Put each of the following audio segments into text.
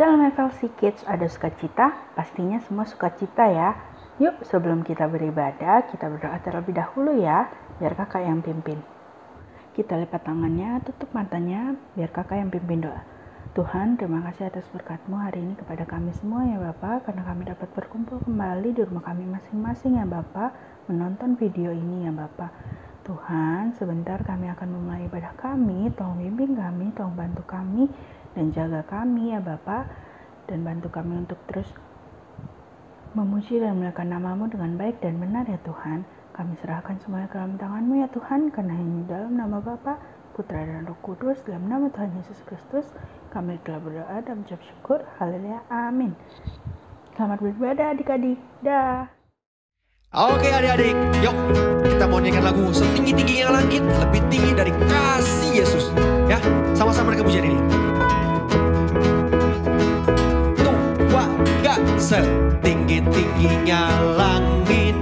Shalom FLC Kids, ada sukacita? Pastinya semua sukacita ya. Yuk sebelum kita beribadah, kita berdoa terlebih dahulu ya, biar kakak yang pimpin. Kita lipat tangannya, tutup matanya, biar kakak yang pimpin doa. Tuhan, terima kasih atas berkat-Mu hari ini kepada kami semua ya Bapa, karena kami dapat berkumpul kembali di rumah kami masing-masing ya Bapa, menonton video ini ya Bapa. Tuhan, sebentar kami akan memulai ibadah kami, tolong bimbing kami, tolong bantu kami, dan jaga kami ya Bapa, dan bantu kami untuk terus memuji dan memuliakan nama-Mu dengan baik dan benar ya Tuhan. Kami serahkan semuanya ke dalam tangan-Mu ya Tuhan, karena hanya dalam nama Bapa, Putra dan Roh Kudus, dalam nama Tuhan Yesus Kristus, kami telah berdoa dan mengucap syukur. Haleluya, amin. Selamat beribadah adik-adik. Dah. Oke adik-adik, yuk kita mau nyanyikan lagu setinggi-tingginya langit, lebih tinggi dari kasih Yesus. Ya, sama-sama dengan pujian ini. Tua gak setinggi-tingginya langit,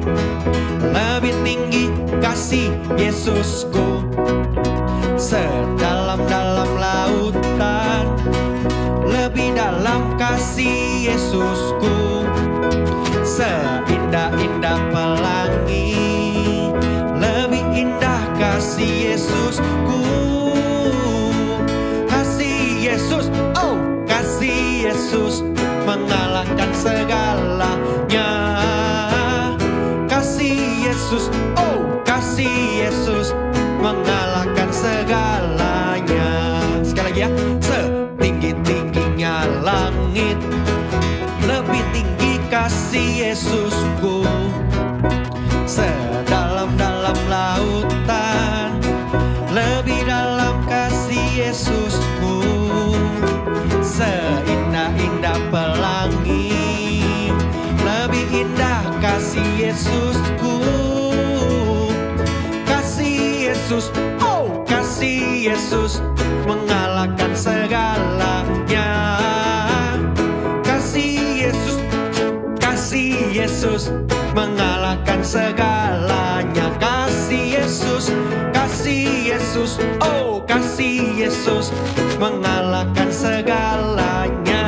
lebih tinggi kasih Yesusku. Sedalam-dalam lautan, lebih dalam kasih Yesusku. Seindah-indah pelangi, lebih indah kasih Yesusku. Kasih Yesus, oh kasih Yesus mengalahkan segalanya. Kasih Yesus, oh kasih Yesus mengalahkan segalanya. Sekali lagi ya, setinggi-tingginya langit, lebih tinggi kasih Yesusku. Sedalam-dalam lautan, lebih dalam kasih Yesusku. Seindah-indah pelangi, lebih indah kasih Yesusku. Kasih Yesus, oh kasih Yesus mengalahkan segalanya. Kasih Yesus, kasih Yesus mengalahkan segalanya. Kasih Yesus, oh kasih Yesus mengalahkan segalanya.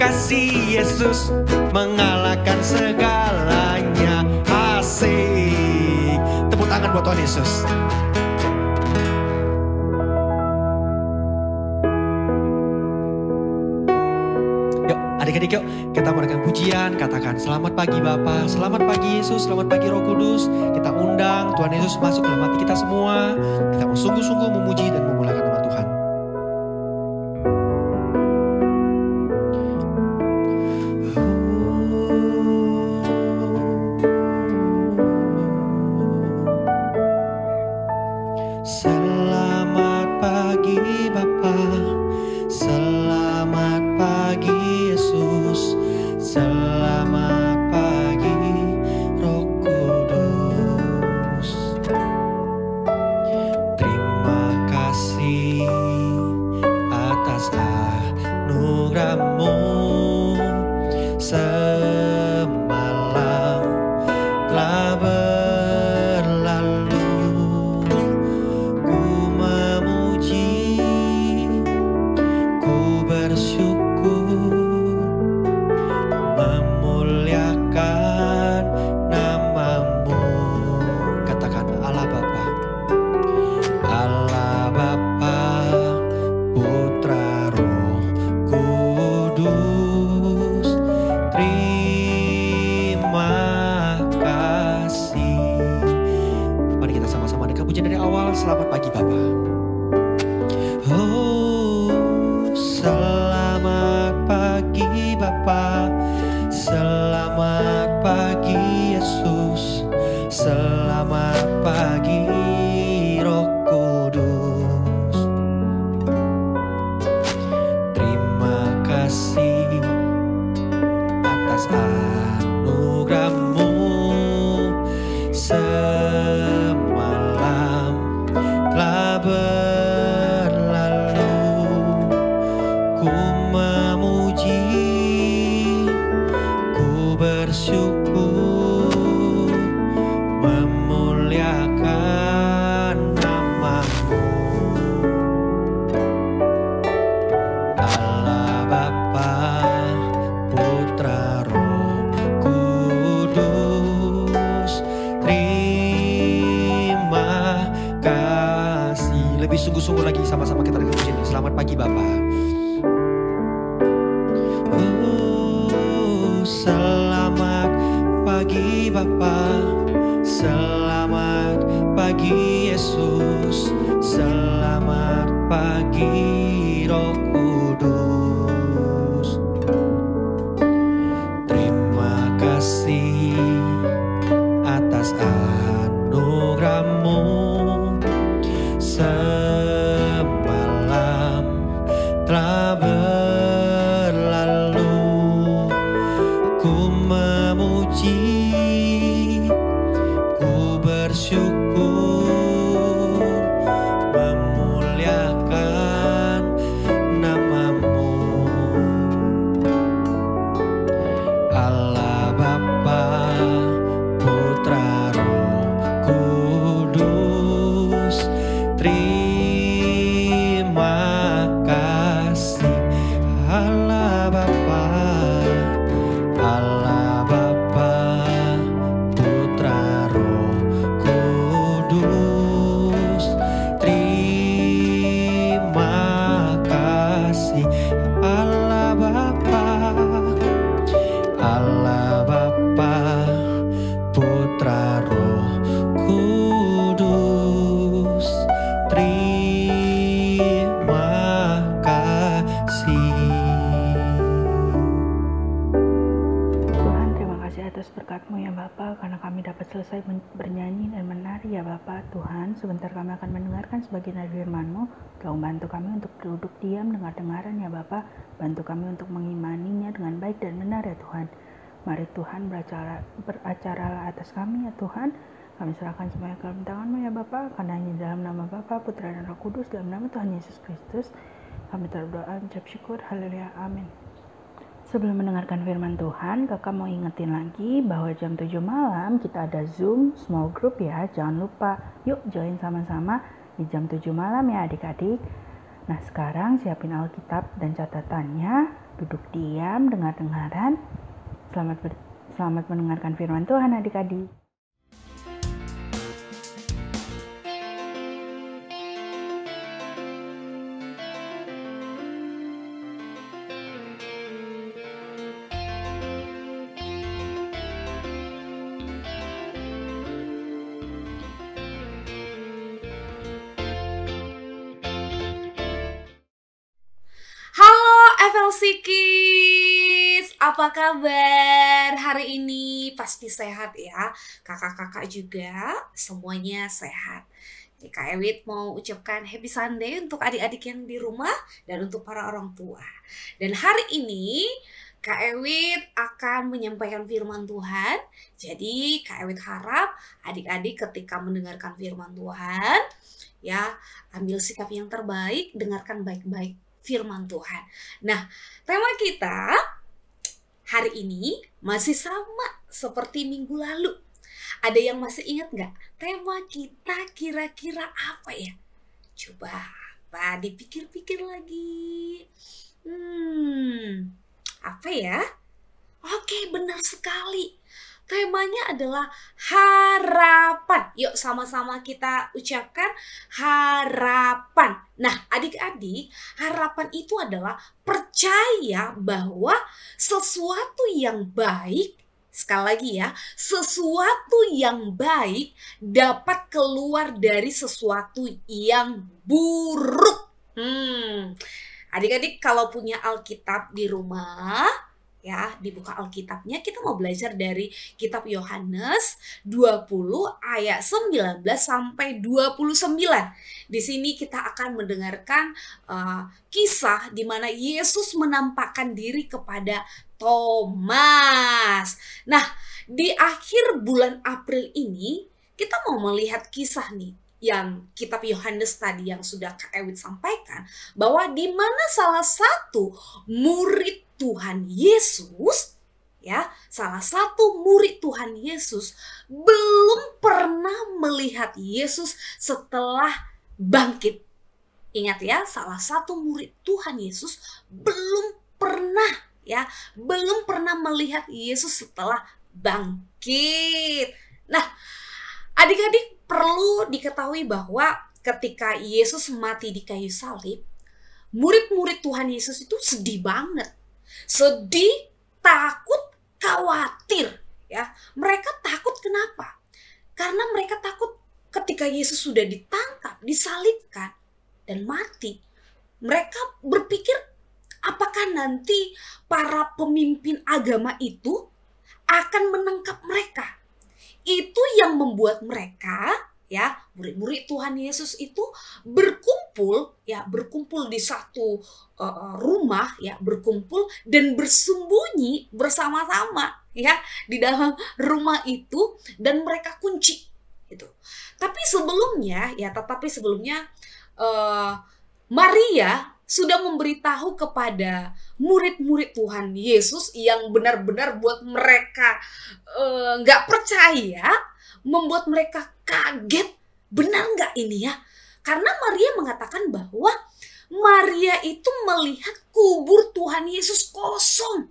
Kasih Yesus mengalahkan segalanya. Asik. Tepuk tangan buat Tuhan Yesus. Adik-adik yuk kita menaikkan pujian, katakan selamat pagi Bapa, selamat pagi Yesus, selamat pagi Roh Kudus. Kita undang Tuhan Yesus masuk dalam hati kita semua. Kita mau sungguh-sungguh memuji dan memuliakan nama Tuhan. Selamat pagi Bapa, selamat pagi Yesus, selamat pagi Roh Kudus. Terima kasih atas anugerah-Mu. Semalam telah berlalu, ku memuji, ku bersyukur, memuliakan nama-Mu. Katakan Allah Bapa, Allah Bapa, Putra Roh Kudus. Terima kasih. Mari kita sama-sama dengan pujian dari awal. Selamat pagi Bapa. Oh, selamat pagi Bapa, selamat pagi Yesus, selamat pagi Roh Kudus. Terima kasih atas anugerah-Mu. Semalam telah berlalu, ku memuji, ku bersyukur, memuliakan nama-Mu. sungguh-sungguh lagi sama-sama kita akan puji ini. Selamat pagi Bapa. Selamat pagi Bapa, selamat pagi Yesus, selamat pagi Roh Kudus. Terima kasih atas anugerah-Mu. Semalam telah berlalu, ku memuji, ku bersyukur, memuliakan nama-Mu. Allah Bapa, Putra, Roh Kudus, terima kasih. Allah Bapa, Allah Bapa, Putra, Roh Kudus, terima kasih. Allah Bapa, Allah Bapa, Putra, Roh Kudus, terima kasih. Tuhan, terima kasih atas berkat-Mu ya Bapa, karena kami dapat selesai bernyanyi dan menari ya Bapa. Tuhan, sebentar kami akan mendengarkan sebagian dari firman-Mu. Tolong bantu kami untuk duduk diam dengar-dengaran ya Bapa. Bantu kami untuk mengimaninya dengan baik dan benar ya Tuhan. Mari Tuhan beracaralah atas kami ya Tuhan. Kami serahkan semuanya ke dalam tangan-Mu ya Bapa, karena hanya dalam nama Bapa, Putra, dan Roh Kudus, dalam nama Tuhan Yesus Kristus kami berdoa mengucap syukur. Haleluya, amin. Sebelum mendengarkan firman Tuhan, kakak mau ingetin lagi bahwa jam 7 malam kita ada Zoom small group ya. Jangan lupa, yuk join sama-sama di jam 7 malam ya adik-adik. Nah sekarang siapin Alkitab dan catatannya, duduk diam, dengar-dengaran. Selamat mendengarkan firman Tuhan adik-adik. FLC Kids, apa kabar hari ini? Pasti sehat ya, kakak-kakak juga semuanya sehat. Jadi Kak Ewit mau ucapkan happy Sunday untuk adik-adik yang di rumah dan untuk para orang tua. Dan hari ini Kak Ewit akan menyampaikan firman Tuhan. Jadi Kak Ewit harap adik-adik ketika mendengarkan firman Tuhan ya, ambil sikap yang terbaik, dengarkan baik-baik firman Tuhan. Nah, tema kita hari ini masih sama seperti minggu lalu. Ada yang masih ingat nggak? Tema kita kira-kira apa ya? Coba dipikir-pikir lagi. Apa ya? Oke, benar sekali. Temanya adalah harapan. Yuk sama-sama kita ucapkan harapan. Nah adik-adik, harapan itu adalah percaya bahwa sesuatu yang baik, sekali lagi ya, sesuatu yang baik dapat keluar dari sesuatu yang buruk. Adik-adik kalau punya Alkitab di rumah, ya, dibuka Alkitabnya, kita mau belajar dari kitab Yohanes 20 ayat 19 sampai 29. Di sini kita akan mendengarkan kisah di mana Yesus menampakkan diri kepada Thomas. Nah, di akhir bulan April ini kita mau melihat kisah nih yang kitab Yohanes tadi yang sudah Kak Ewit sampaikan, bahwa di mana salah satu murid Tuhan Yesus, ya, salah satu murid Tuhan Yesus belum pernah melihat Yesus setelah bangkit. Ingat ya, salah satu murid Tuhan Yesus belum pernah melihat Yesus setelah bangkit. Nah, adik-adik perlu diketahui bahwa ketika Yesus mati di kayu salib, murid-murid Tuhan Yesus itu sedih banget. Sedih, takut, khawatir. Ya, mereka takut kenapa? Karena mereka takut ketika Yesus sudah ditangkap, disalibkan, dan mati. Mereka berpikir apakah nanti para pemimpin agama itu akan menangkap mereka. Itu yang membuat mereka, ya, murid-murid Tuhan Yesus itu berkumpul di satu rumah, ya, berkumpul dan bersembunyi bersama-sama, ya, di dalam rumah itu, dan mereka kunci itu. Tetapi sebelumnya Maria sudah memberitahu kepada murid-murid Tuhan Yesus yang benar-benar buat mereka nggak percaya, membuat mereka kaget. Benar nggak ini ya? Karena Maria mengatakan bahwa Maria itu melihat kubur Tuhan Yesus kosong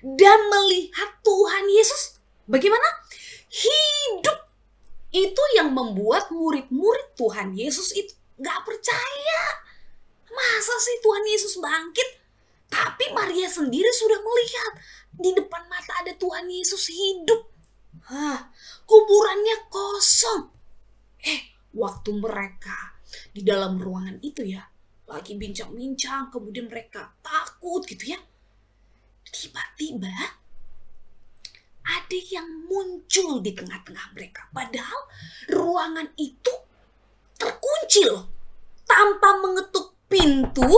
dan melihat Tuhan Yesus bagaimana? Hidup. Itu yang membuat murid-murid Tuhan Yesus itu nggak percaya. Masa sih Tuhan Yesus bangkit? Tapi Maria sendiri sudah melihat di depan mata ada Tuhan Yesus hidup. Kuburannya kosong. Waktu mereka di dalam ruangan itu ya, lagi bincang-bincang, kemudian mereka takut gitu ya. Tiba-tiba ada yang muncul di tengah-tengah mereka. Padahal ruangan itu terkunci loh. Tanpa mengetuk pintu,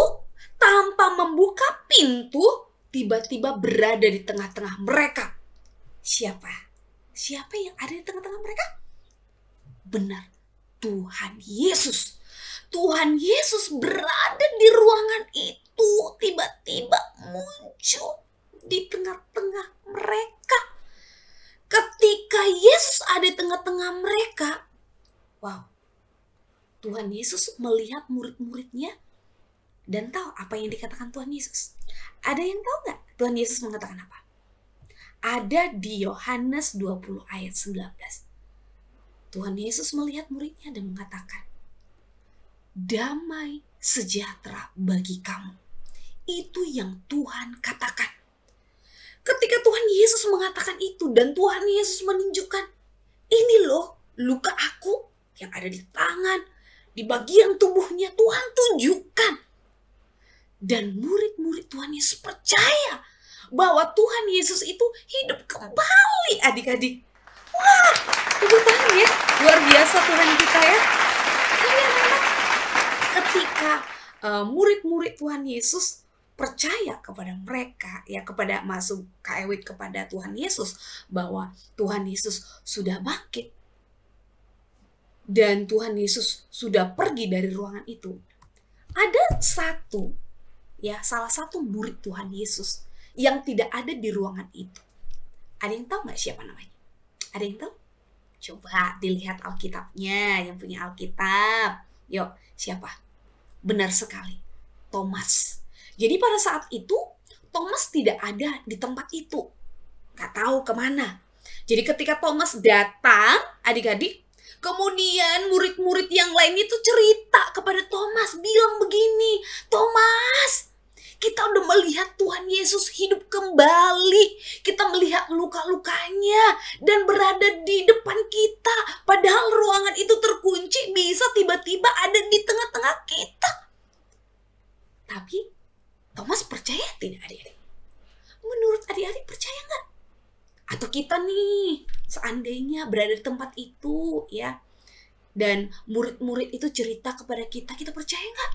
tanpa membuka pintu, tiba-tiba berada di tengah-tengah mereka. Siapa? Siapa yang ada di tengah-tengah mereka? Benar, Tuhan Yesus. Tuhan Yesus berada di ruangan itu, tiba-tiba muncul di tengah-tengah mereka. Ketika Yesus ada di tengah-tengah mereka, wow, Tuhan Yesus melihat murid-muridnya dan tahu apa yang dikatakan Tuhan Yesus. Ada yang tahu nggak Tuhan Yesus mengatakan apa? Ada di Yohanes 20 ayat 19. Tuhan Yesus melihat muridnya dan mengatakan, damai sejahtera bagi kamu. Itu yang Tuhan katakan. Ketika Tuhan Yesus mengatakan itu dan Tuhan Yesus menunjukkan, ini loh luka aku yang ada di tangan, di bagian tubuhnya, Tuhan tunjukkan. Dan murid-murid Tuhan Yesus percaya bahwa Tuhan Yesus itu hidup kembali, adik-adik. Wah, tepuk tangan ya, luar biasa Tuhan kita ya. Kalian enak ketika murid-murid Tuhan Yesus percaya kepada mereka, ya, kepada masuk Kak Ewit kepada Tuhan Yesus, bahwa Tuhan Yesus sudah bangkit dan Tuhan Yesus sudah pergi dari ruangan itu. Ada salah satu murid Tuhan Yesus yang tidak ada di ruangan itu. Ada yang tahu nggak siapa namanya? Ada yang tahu? Coba dilihat Alkitabnya, yang punya Alkitab. Yuk, siapa? Benar sekali, Thomas. Jadi pada saat itu, Thomas tidak ada di tempat itu. Gak tahu kemana. Jadi ketika Thomas datang, adik-adik, kemudian murid-murid yang lain itu cerita kepada Thomas, bilang begini, Thomas, kita udah melihat Tuhan Yesus hidup kembali. Kita melihat luka-lukanya dan berada di depan kita. Padahal ruangan itu terkunci, bisa tiba-tiba ada di tengah-tengah kita. Tapi Thomas percaya tidak adik-adik? Menurut adik-adik percaya nggak? Atau kita nih seandainya berada di tempat itu ya, dan murid-murid itu cerita kepada kita, kita percaya nggak?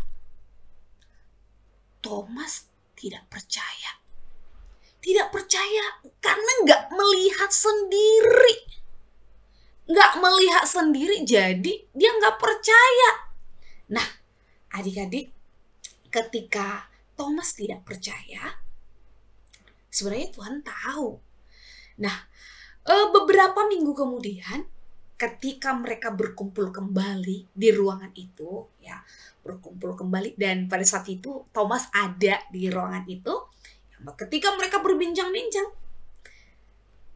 Thomas tidak percaya. Tidak percaya karena nggak melihat sendiri. Nggak melihat sendiri, jadi dia nggak percaya. Nah, adik-adik, ketika Thomas tidak percaya, sebenarnya Tuhan tahu. Nah, beberapa minggu kemudian, ketika mereka berkumpul kembali di ruangan itu, ya, berkumpul kembali, dan pada saat itu Thomas ada di ruangan itu. Ketika mereka berbincang-bincang,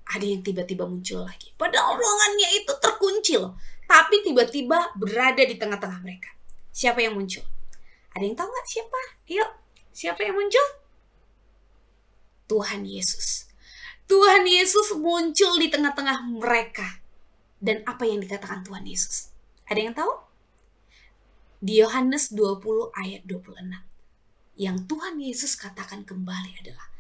ada yang tiba-tiba muncul lagi. Padahal ruangannya itu terkunci loh, tapi tiba-tiba berada di tengah-tengah mereka. Siapa yang muncul? Ada yang tahu nggak siapa? Yuk, siapa yang muncul? Tuhan Yesus. Tuhan Yesus muncul di tengah-tengah mereka. Dan apa yang dikatakan Tuhan Yesus? Ada yang tahu? Di Yohanes 20 ayat 26. Yang Tuhan Yesus katakan kembali adalah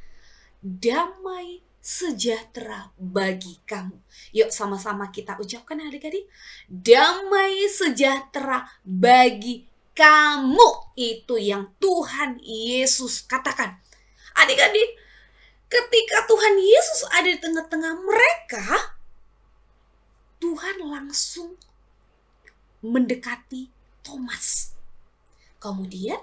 damai sejahtera bagi kamu. Yuk sama-sama kita ucapkan adik-adik. Damai sejahtera bagi kamu. Itu yang Tuhan Yesus katakan. Adik-adik, ketika Tuhan Yesus ada di tengah-tengah mereka, Tuhan langsung mendekati Thomas. Kemudian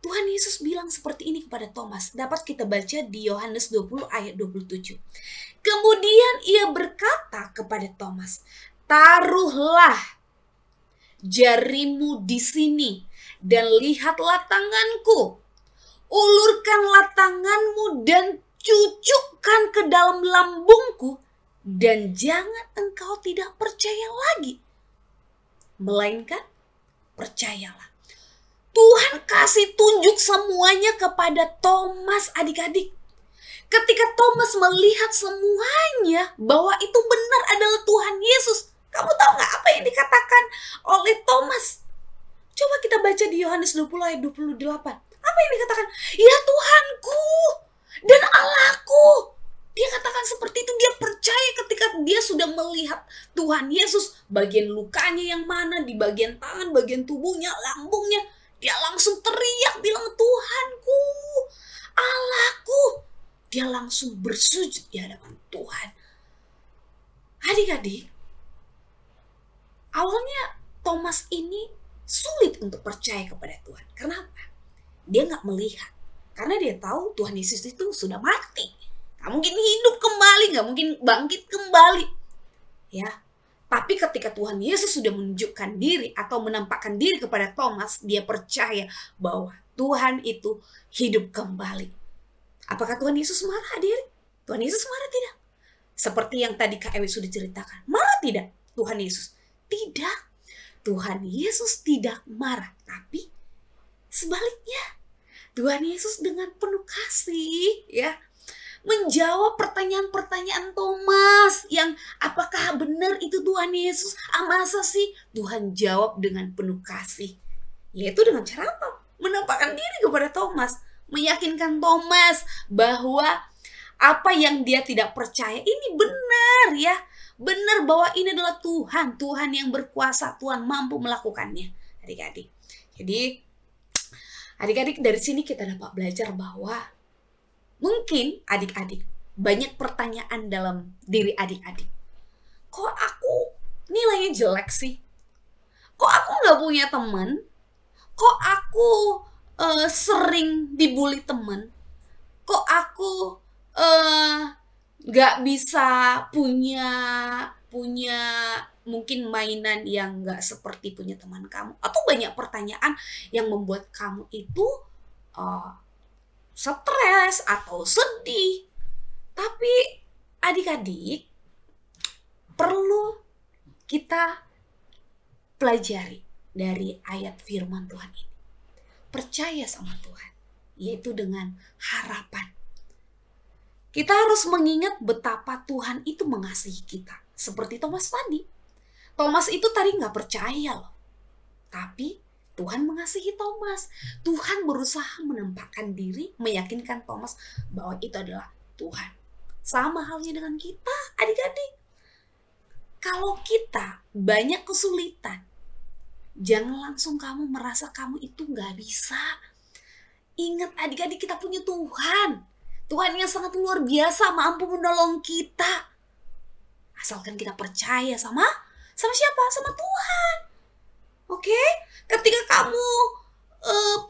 Tuhan Yesus bilang seperti ini kepada Thomas. Dapat kita baca di Yohanes 20 ayat 27. Kemudian ia berkata kepada Thomas, taruhlah jarimu di sini dan lihatlah tanganku. Ulurkanlah tanganmu dan cucukkan ke dalam lambungku. Dan jangan engkau tidak percaya lagi, melainkan percayalah. Tuhan kasih tunjuk semuanya kepada Thomas, adik-adik. Ketika Thomas melihat semuanya bahwa itu benar adalah Tuhan Yesus, kamu tahu nggak apa yang dikatakan oleh Thomas? Coba kita baca di Yohanes 20 ayat 28. Apa yang dikatakan? Ya Tuhanku dan Allahku. Dia katakan seperti itu, dia percaya ketika dia sudah melihat Tuhan Yesus, bagian lukanya yang mana, di bagian tangan, bagian tubuhnya, lambungnya. Dia langsung teriak bilang, Tuhanku, Allahku. Dia langsung bersujud di hadapan Tuhan. Adik-adik, awalnya Thomas ini sulit untuk percaya kepada Tuhan. Kenapa? Dia nggak melihat. Karena dia tahu Tuhan Yesus itu sudah mati. Nggak mungkin hidup kembali, nggak mungkin bangkit kembali. Ya, tapi ketika Tuhan Yesus sudah menunjukkan diri atau menampakkan diri kepada Thomas, dia percaya bahwa Tuhan itu hidup kembali. Apakah Tuhan Yesus marah, adik? Tuhan Yesus marah tidak? Seperti yang tadi Kak Ewi sudah ceritakan. Marah tidak Tuhan Yesus? Tidak. Tuhan Yesus tidak marah. Tapi sebaliknya, Tuhan Yesus dengan penuh kasih ya menjawab pertanyaan-pertanyaan Thomas yang apakah benar itu Tuhan Yesus? Masa sih? Tuhan jawab dengan penuh kasih. Yaitu dengan cara apa? Menampakkan diri kepada Thomas. Meyakinkan Thomas bahwa apa yang dia tidak percaya ini benar ya. Benar bahwa ini adalah Tuhan. Tuhan yang berkuasa. Tuhan mampu melakukannya. Adik-adik. Jadi adik-adik dari sini kita dapat belajar bahwa mungkin adik-adik banyak pertanyaan dalam diri adik-adik. Kok aku nilainya jelek sih? Kok aku gak punya teman? Kok aku sering dibully teman? Kok aku gak bisa punya mungkin mainan yang gak seperti punya teman kamu? Atau banyak pertanyaan yang membuat kamu itu stres atau sedih. Tapi adik-adik perlu kita pelajari dari ayat firman Tuhan ini. Percaya sama Tuhan, yaitu dengan harapan. Kita harus mengingat betapa Tuhan itu mengasihi kita. Seperti Thomas tadi. Thomas itu tadi gak percaya loh. Tapi Tuhan mengasihi Thomas. Tuhan berusaha menampakkan diri, meyakinkan Thomas bahwa itu adalah Tuhan. Sama halnya dengan kita, adik-adik. Kalau kita banyak kesulitan, jangan langsung kamu merasa kamu itu gak bisa. Ingat adik-adik, kita punya Tuhan. Tuhan yang sangat luar biasa, mampu menolong kita. Asalkan kita percaya sama siapa? Sama Tuhan. Oke? Ketika kamu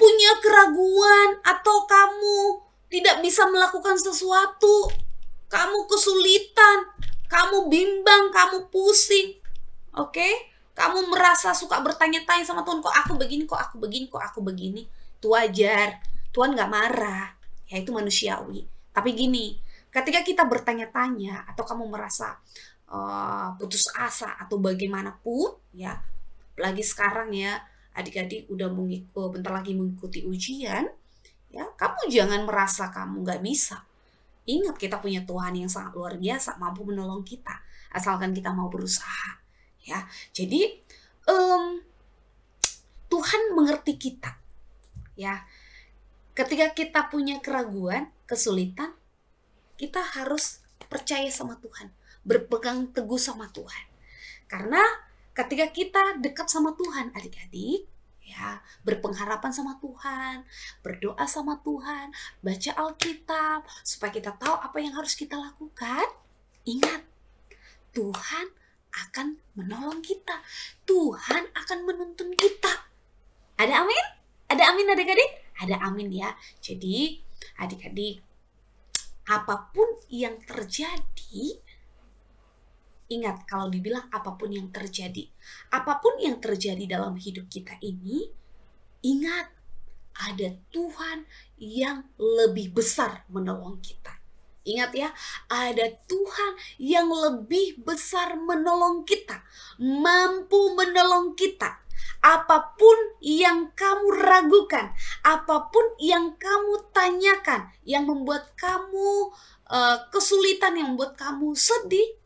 punya keraguan atau kamu tidak bisa melakukan sesuatu, kamu kesulitan, kamu bimbang, kamu pusing. Oke? Kamu merasa suka bertanya-tanya sama Tuhan, kok aku begini, kok aku begini, kok aku begini. Itu wajar. Tuhan gak marah. Ya itu manusiawi. Tapi gini, ketika kita bertanya-tanya atau kamu merasa putus asa atau bagaimanapun ya, apalagi sekarang ya, adik-adik udah bentar lagi mengikuti ujian, ya kamu jangan merasa kamu nggak bisa. Ingat, kita punya Tuhan yang sangat luar biasa, mampu menolong kita, asalkan kita mau berusaha. Ya, jadi Tuhan mengerti kita. Ya, ketika kita punya keraguan, kesulitan, kita harus percaya sama Tuhan, berpegang teguh sama Tuhan. Karena ketika kita dekat sama Tuhan, adik-adik, ya, berpengharapan sama Tuhan, berdoa sama Tuhan, baca Alkitab, supaya kita tahu apa yang harus kita lakukan. Ingat, Tuhan akan menolong kita. Tuhan akan menuntun kita. Ada amin? Ada amin adik-adik? Ada amin ya. Jadi adik-adik, apapun yang terjadi, ingat, kalau dibilang apapun yang terjadi dalam hidup kita ini, ingat, ada Tuhan yang lebih besar menolong kita. Ingat ya, ada Tuhan yang lebih besar menolong kita, mampu menolong kita. Apapun yang kamu ragukan, apapun yang kamu tanyakan, yang membuat kamu kesulitan, yang membuat kamu sedih,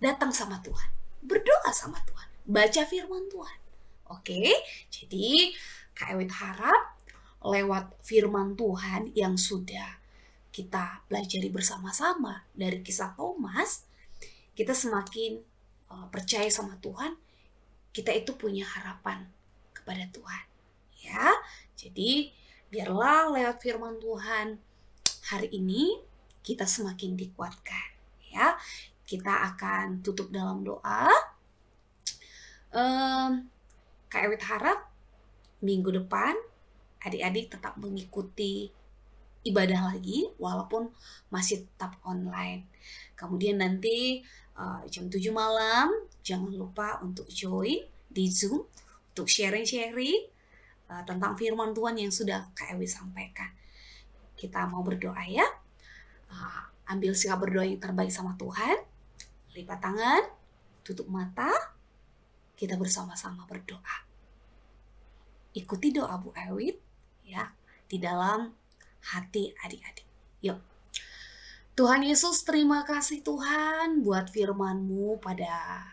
datang sama Tuhan, berdoa sama Tuhan, baca firman Tuhan. Oke, jadi Kak Ewit harap lewat firman Tuhan yang sudah kita pelajari bersama-sama dari kisah Thomas, kita semakin percaya sama Tuhan, kita itu punya harapan kepada Tuhan. Ya, jadi biarlah lewat firman Tuhan hari ini kita semakin dikuatkan. Ya, kita akan tutup dalam doa. Kak Ewit harap minggu depan adik-adik tetap mengikuti ibadah lagi walaupun masih tetap online. Kemudian nanti jam 7 malam jangan lupa untuk join di Zoom untuk sharing-sharing tentang firman Tuhan yang sudah Kak Ewit sampaikan. Kita mau berdoa ya. Ambil sikap berdoa yang terbaik sama Tuhan. Lipat tangan, tutup mata, kita bersama-sama berdoa. Ikuti doa Bu Ewit ya di dalam hati adik-adik. Yuk. Tuhan Yesus, terima kasih Tuhan buat firman-Mu pada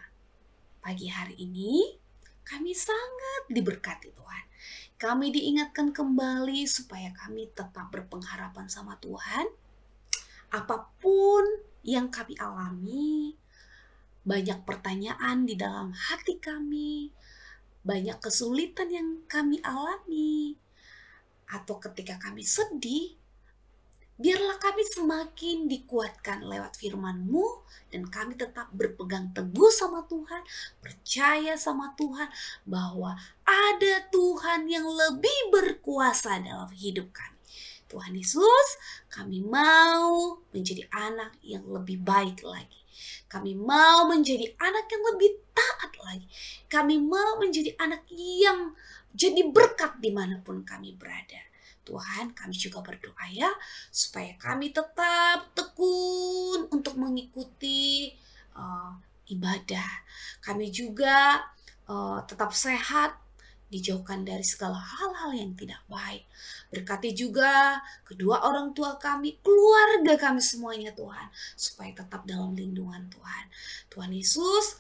pagi hari ini. Kami sangat diberkati Tuhan. Kami diingatkan kembali supaya kami tetap berpengharapan sama Tuhan. Apapun yang kami alami, banyak pertanyaan di dalam hati kami, banyak kesulitan yang kami alami, atau ketika kami sedih, biarlah kami semakin dikuatkan lewat firman-Mu dan kami tetap berpegang teguh sama Tuhan, percaya sama Tuhan bahwa ada Tuhan yang lebih berkuasa dalam hidup kami. Tuhan Yesus, kami mau menjadi anak yang lebih baik lagi. Kami mau menjadi anak yang lebih taat lagi. Kami mau menjadi anak yang jadi berkat dimanapun kami berada. Tuhan, kami juga berdoa ya, supaya kami tetap tekun untuk mengikuti ibadah. Kami juga tetap sehat, dijauhkan dari segala hal-hal yang tidak baik. Berkati juga kedua orang tua kami, keluarga kami semuanya Tuhan, supaya tetap dalam lindungan Tuhan. Tuhan Yesus,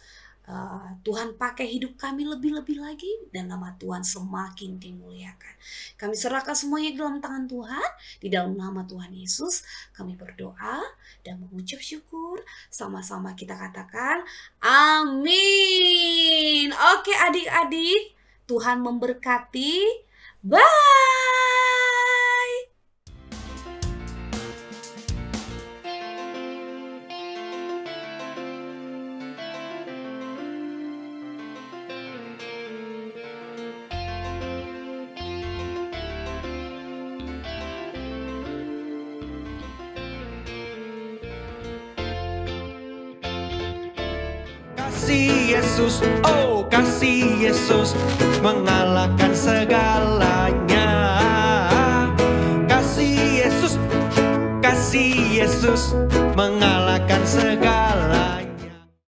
Tuhan pakai hidup kami lebih-lebih lagi dan nama Tuhan semakin dimuliakan. Kami serahkan semuanya dalam tangan Tuhan. Di dalam nama Tuhan Yesus kami berdoa dan mengucap syukur. Sama-sama kita katakan amin. Oke adik-adik, Tuhan memberkati. Bye. Kasih Yesus, oh kasih Yesus mengalahkan segalanya. Kasih Yesus mengalahkan segalanya.